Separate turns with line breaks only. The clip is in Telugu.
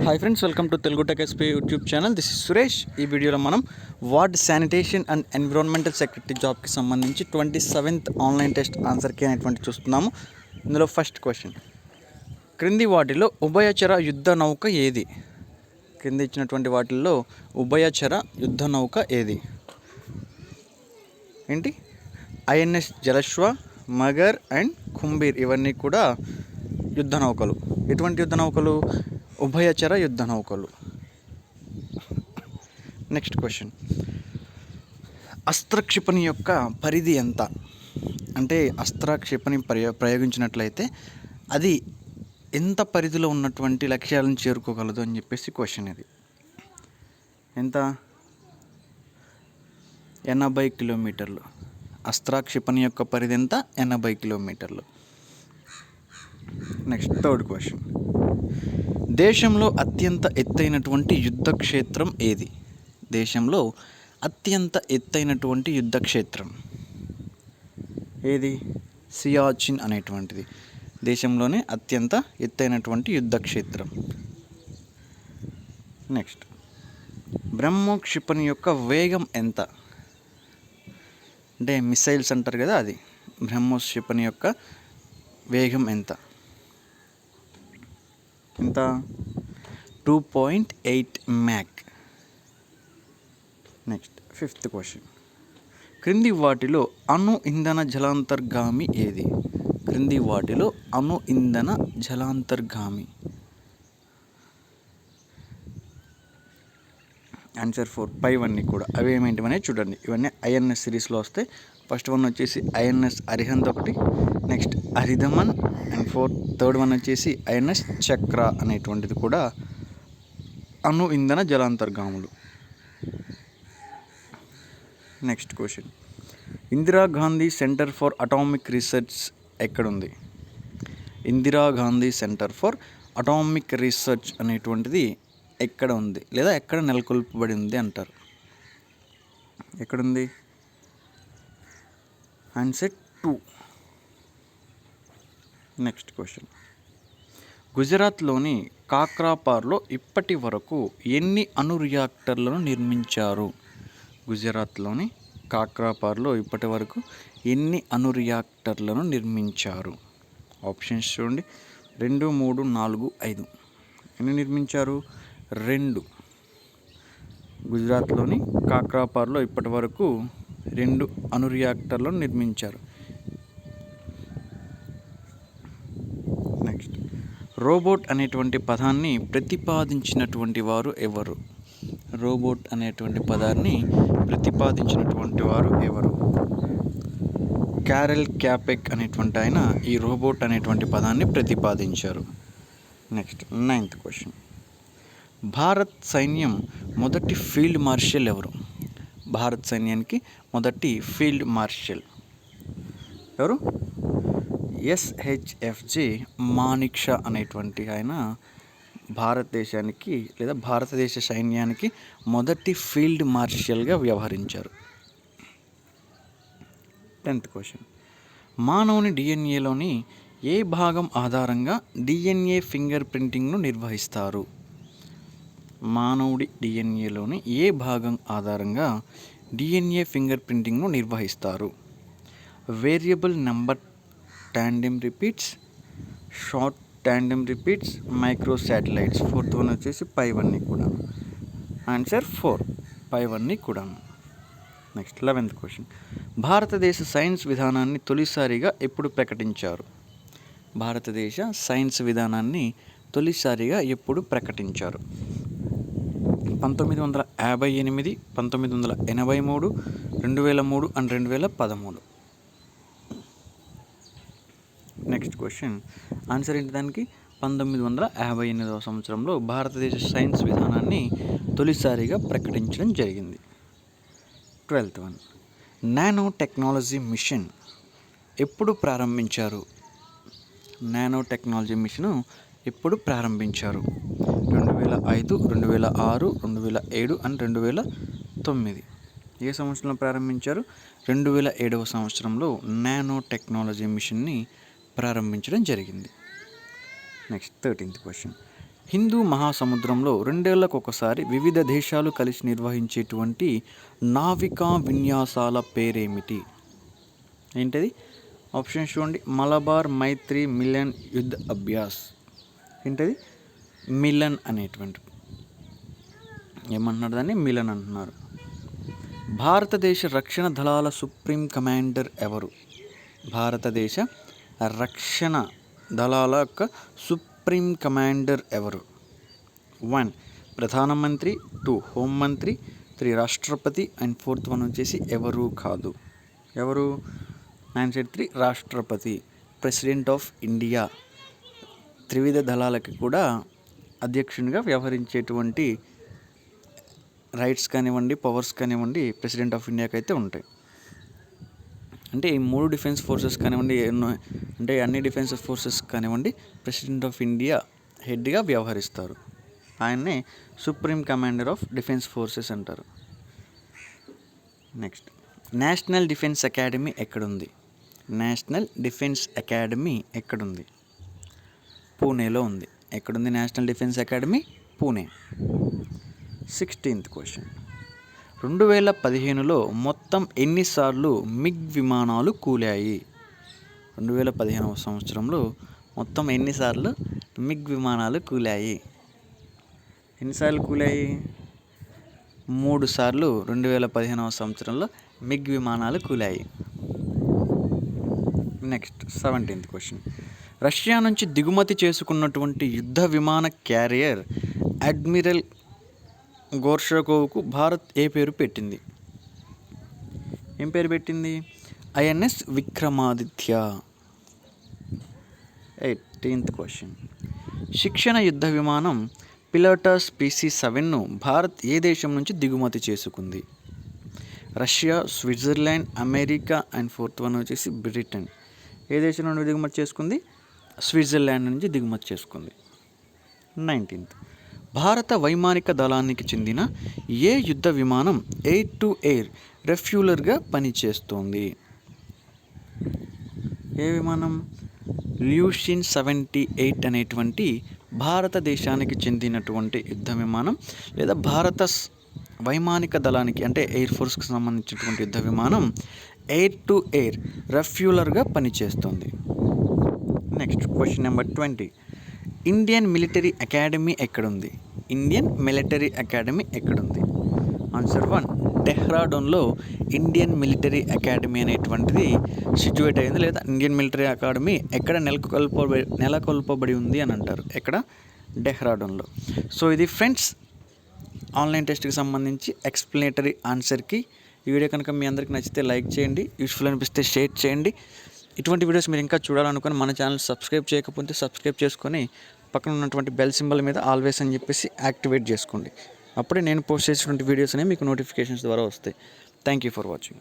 Hi friends, welcome to Telugu tech SP YouTube channel. This is Suresh. ఈ వీడియోలో మనం ward sanitation and environmental secretary జాబ్కి సంబంధించి 27th ఆన్లైన్ టెస్ట్ ఆన్సర్కి అనేటువంటి చూస్తున్నాము. ఇందులో ఫస్ట్ క్వశ్చన్, క్రింది వాటిలో ఉభయచర యుద్ధ నౌక ఏది? క్రింది ఇచ్చినటువంటి వాటిల్లో ఉభయచర యుద్ధ నౌక ఏది? ఏంటి? ఐఎన్ఎస్ జలశ్వ, మగర్ అండ్ కుంబీర్ ఇవన్నీ కూడా యుద్ధ నౌకలు. ఎటువంటి యుద్ధ నౌకలు? ఉభయచర యుద్ధ నౌకలు. నెక్స్ట్ క్వశ్చన్, అస్త్ర క్షిపణి యొక్క పరిధి ఎంత? అంటే అస్త్ర క్షిపణి ప్రయోగించినట్లయితే అది ఎంత పరిధిలో ఉన్నటువంటి లక్ష్యాలను చేరుకోగలదు అని చెప్పేసి క్వశ్చన్. ఇది ఎంత? 80 కిలోమీటర్లు. అస్త్ర క్షిపణి యొక్క పరిధి ఎంత? 80 కిలోమీటర్లు. నెక్స్ట్ థర్డ్ క్వశ్చన్, దేశంలో అత్యంత ఎత్తైనటువంటి యుద్ధ క్షేత్రం ఏది? దేశంలో అత్యంత ఎత్తైనటువంటి యుద్ధ క్షేత్రం ఏది? సియాచిన్ అనేటువంటిది దేశంలోనే అత్యంత ఎత్తైనటువంటి యుద్ధ క్షేత్రం. నెక్స్ట్, బ్రహ్మోస్ క్షిపణి యొక్క వేగం ఎంత? అంటే మిసైల్స్ అంటారు కదా, అది బ్రహ్మోస్ క్షిపణి యొక్క వేగం ఎంత? ఎంత? 2.8 మ్యాక్. నెక్స్ట్ ఫిఫ్త్ క్వశ్చన్, క్రింది వాటిలో అణు ఇంధన జలాంతర్గామి ఏది? క్రింది వాటిలో అణు ఇంధన జలాంతర్గామి. ఆన్సర్ 4. పైవన్నీ కూడా అవి ఏమేంటివనే చూడండి. ఇవన్నీ ఐఎన్ఎస్ సిరీస్లో వస్తాయి. ఫస్ట్ వన్ వచ్చేసి ఐఎన్ఎస్ అరిహంత్ ఒకటి, next Aridhaman, and third one వచ్చేసి ఐఎన్ఎస్ చక్ర అనేటువంటిది కూడా అణు ఇంధన జలాంతర్గాములు. Next question, Indira Gandhi centre for atomic research ఎక్కడుంది? Indira Gandhi centre for atomic research అనేటువంటిది ఎక్కడ ఉంది, లేదా ఎక్కడ నెలకొల్పబడి ఉంది అంటారు? ఎక్కడుంది? ఆన్సర్ 2. నెక్స్ట్ క్వశ్చన్, గుజరాత్లోని కాక్రాపార్లో ఇప్పటి వరకు ఎన్ని అణు రియాక్టర్లను నిర్మించారు? గుజరాత్లోని కాక్రాపార్లో ఇప్పటి వరకు ఎన్ని అణు రియాక్టర్లను నిర్మించారు? ఆప్షన్స్ చూడండి. 2, 3, 4, 5. ఎన్ని నిర్మించారు? 2. గుజరాత్లోని కాక్రాపార్లో ఇప్పటి వరకు 2 అణు రియాక్టర్లను నిర్మించారు. నెక్స్ట్, రోబోట్ అనేటువంటి పదాన్ని ప్రతిపాదించినటువంటి వారు ఎవరు? రోబోట్ అనేటువంటి పదాన్ని ప్రతిపాదించినటువంటి వారు ఎవరు? క్యారెల్ క్యాపెక్ అనేటువంటి ఆయన ఈ రోబోట్ అనేటువంటి పదాన్ని ప్రతిపాదించారు. నెక్స్ట్ 9th క్వశ్చన్, భారత్ సైన్యం మొదటి ఫీల్డ్ మార్షల్ ఎవరు? భారత్ సైన్యానికి మొదటి ఫీల్డ్ మార్షల్ ఎవరు? SHFJ మానిక్ షా అనేటువంటి ఆయన భారతదేశానికి లేదా భారతదేశ సైన్యానికి మొదటి ఫీల్డ్ మార్షల్గా వ్యవహరించారు. 10th క్వశ్చన్, మానవుని డిఎన్ఏలోని ఏ భాగం ఆధారంగా డిఎన్ఏ ఫింగర్ ప్రింటింగ్ను నిర్వహిస్తారు? మానవుడి డిఎన్ఏలోని ఏ భాగం ఆధారంగా డిఎన్ఏ ఫింగర్ ప్రింటింగ్ను నిర్వహిస్తారు? Variable number tandem repeats, short tandem repeats, micro satellites. 4th one వచ్చేసి పైవన్నీ కూడా. ఆన్సర్ 4. పైవన్నీ కూడా. నెక్స్ట్ 11th క్వశ్చన్, భారతదేశ సైన్స్ విధానాన్ని తొలిసారిగా ఎప్పుడు ప్రకటించారు? భారతదేశ సైన్స్ విధానాన్ని తొలిసారిగా ఎప్పుడు ప్రకటించారు? 1958, 1983, 2003 అండ్ 2013. నెక్స్ట్ క్వశ్చన్, ఆన్సర్ ఏంటి దానికి? 1958వ సంవత్సరంలో భారతదేశ సైన్స్ విధానాన్ని తొలిసారిగా ప్రకటించడం జరిగింది. 12th one, nano technology machine ఎప్పుడు ప్రారంభించారు? నానో టెక్నాలజీ మిషను ఎప్పుడు ప్రారంభించారు? 2005, 2006, 2007 అండ్ 2009. ఏ సంవత్సరంలో ప్రారంభించారు? 2007వ సంవత్సరంలో నానో టెక్నాలజీ మిషన్ని ప్రారంభించడం జరిగింది. నెక్స్ట్ 13th క్వశ్చన్, హిందూ మహాసముద్రంలో 2 ఏళ్లకు ఒకసారి వివిధ దేశాలు కలిసి నిర్వహించేటువంటి నావికా విన్యాసాల పేరేమిటి? ఏంటది? ఆప్షన్ చూడండి. మలబార్, మైత్రి, మిలన్, యుద్ధ అభ్యాస్. ఏంటది? మిలన్ అనేటువంటి ఏమంటున్నారు దాన్ని? మిలన్ అంటున్నారు. భారతదేశ రక్షణ దళాల సుప్రీం కమాండర్ ఎవరు? భారతదేశ రక్షణ దళాల యొక్క సుప్రీం కమాండర్ ఎవరు? 1 ప్రధానమంత్రి, 2 హోంమంత్రి, 3 రాష్ట్రపతి అండ్ 4th వన్ వచ్చేసి ఎవరు కాదు. ఎవరు? ఆన్సర్ 3 రాష్ట్రపతి, ప్రెసిడెంట్ ఆఫ్ ఇండియా. త్రివిధ దళాలకి కూడా అధ్యక్షునిగా వ్యవహరించేటువంటి రైట్స్ కానివ్వండి, పవర్స్ కానివ్వండి ప్రెసిడెంట్ ఆఫ్ ఇండియాకి అయితే ఉంటాయి. అంటే ఈ 3 డిఫెన్స్ ఫోర్సెస్ కానివ్వండి, అంటే అన్ని డిఫెన్స్ ఫోర్సెస్ కానివ్వండి ప్రెసిడెంట్ ఆఫ్ ఇండియా హెడ్గా వ్యవహరిస్తారు. ఆయన్నే supreme commander of defence forces అంటారు. నెక్స్ట్, నేషనల్ డిఫెన్స్ అకాడమీ ఎక్కడుంది? నేషనల్ డిఫెన్స్ అకాడమీ ఎక్కడుంది? పూణేలో ఉంది. ఎక్కడుంది national defence academy? Pune. 16th question. 2015లో మొత్తం ఎన్నిసార్లు మిగ్ విమానాలు కూలాయి? 2015వ సంవత్సరంలో మొత్తం ఎన్నిసార్లు మిగ్ విమానాలు కూలాయి? ఎన్నిసార్లు కూలాయి? 3 సార్లు 2015వ సంవత్సరంలో మిగ్ విమానాలు కూలాయి. Next 17th question. రష్యా నుంచి దిగుమతి చేసుకున్నటువంటి యుద్ధ విమాన క్యారియర్ అడ్మిరల్ గోర్షకోవ్కు భారత్ ఏ పేరు పెట్టింది? ఏం పేరు పెట్టింది? ఐఎన్ఎస్ విక్రమాదిత్య. 18th question. శిక్షణ యుద్ధ విమానం పిలోటస్ PC-7ను భారత్ ఏ దేశం నుంచి దిగుమతి చేసుకుంది? Russia, Switzerland, America and 4th one వచ్చేసి బ్రిటన్. ఏ దేశం నుండి దిగుమతి చేసుకుంది? స్విట్జర్లాండ్ నుంచి దిగుమతి చేసుకుంది. 19th. భారత వైమానిక దళానికి చెందిన ఏ యుద్ధ విమానం ఎయిర్ టు ఎయిర్ రెఫ్యూలర్గా పనిచేస్తోంది? ఏ విమానం? ల్యూషిన్ 78 అనేటువంటి భారతదేశానికి చెందినటువంటి యుద్ధ విమానం లేదా భారత వైమానిక దళానికి అంటే ఎయిర్ ఫోర్స్కి సంబంధించినటువంటి యుద్ధ విమానం ఎయిర్ టు ఎయిర్ రెఫ్యూలర్గా పనిచేస్తుంది. Next question number 20. Indian military academy ఎక్కడుంది? ఇండియన్ మిలిటరీ అకాడమీ ఎక్కడుంది? ఆన్సర్ 1 డెహ్రాడూన్లో ఇండియన్ మిలిటరీ అకాడమీ అనేటువంటిది సిచ్యువేట్ అయింది, లేదా ఇండియన్ మిలిటరీ అకాడమీ ఎక్కడ నెలకొల్పబడి ఉంది అని అంటారు. ఎక్కడ? డెహ్రాడూన్లో. సో ఇది ఫ్రెండ్స్ ఆన్లైన్ టెస్ట్కి సంబంధించి ఎక్స్ప్లెనేటరీ ఆన్సర్కి. ఈ వీడియో కనుక మీ అందరికి నచ్చితే లైక్ చేయండి, యూస్ఫుల్ అనిపిస్తే షేర్ చేయండి. ఇటువంటి వీడియోస్ మీరు ఇంకా చూడాలనుకుని మన ఛానల్ సబ్స్క్రైబ్ చేయకపోతే సబ్స్క్రైబ్ చేసుకొని పక్కన ఉన్నటువంటి బెల్ సింబల్ మీద ఆల్వేస్ అని చెప్పేసి యాక్టివేట్ చేసుకోండి. అప్పుడే నేను పోస్ట్ చేసినటువంటి వీడియోస్ అనేవి మీకు నోటిఫికేషన్స్ ద్వారా వస్తాయి. Thank you for watching.